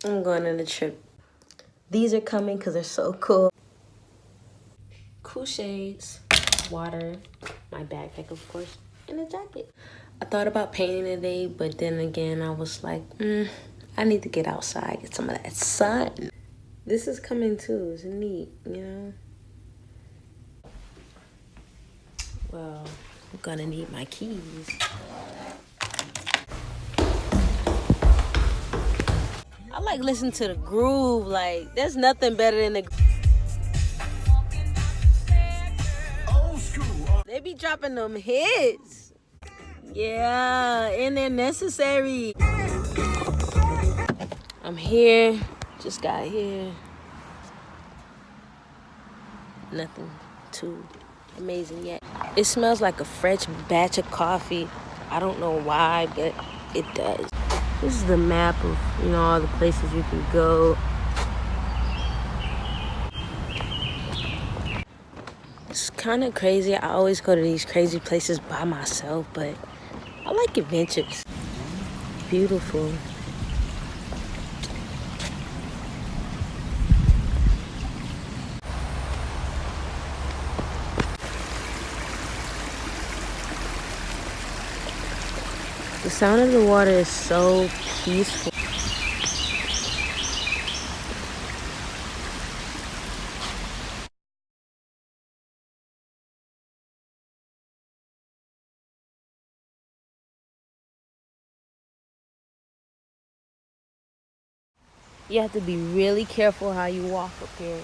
I'm going on a trip. These are coming because they're so cool. Cool shades, water, my backpack, of course, and a jacket. I thought about painting today, but then again, I was like, I need to get outside, get some of that sun. This is coming too. It's neat, you know? Well, I'm gonna need my keys. I like listening to the groove. Like, there's nothing better than the. They be dropping them hits. Yeah, and they're necessary. I'm here. Just got here. Nothing too amazing yet. It smells like a fresh batch of coffee. I don't know why, but it does. This is the map of, you know, all the places you can go. It's kind of crazy. I always go to these crazy places by myself, but I like adventures. Beautiful. The sound of the water is so peaceful. You have to be really careful how you walk up here.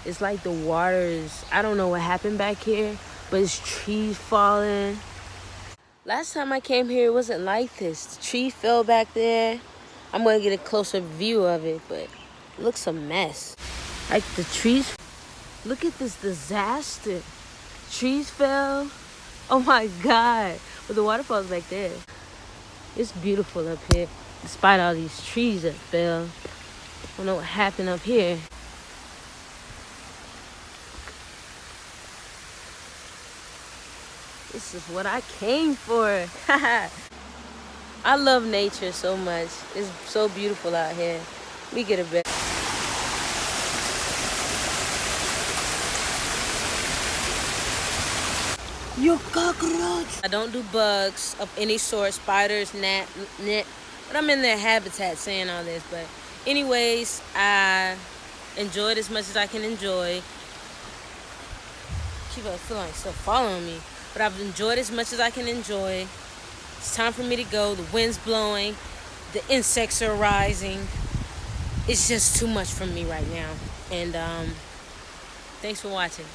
It's like the water is, I don't know what happened back here, but it's trees falling. Last time I came here, it wasn't like this. The tree fell back there. I'm gonna get a closer view of it, but it looks a mess. Like the trees, look at this disaster. Trees fell. Oh my God. But the waterfall's back there. It's beautiful up here, despite all these trees that fell. I don't know what happened up here. This is what I came for. I love nature so much. It's so beautiful out here. We get a bit. You cockroach! I don't do bugs of any sort, spiders, gnat, but I'm in their habitat saying all this. But anyways, I enjoyed as much as I can enjoy. People feel like still following me, but I've enjoyed as much as I can enjoy. It's time for me to go. The wind's blowing, the insects are rising. It's just too much for me right now. And thanks for watching.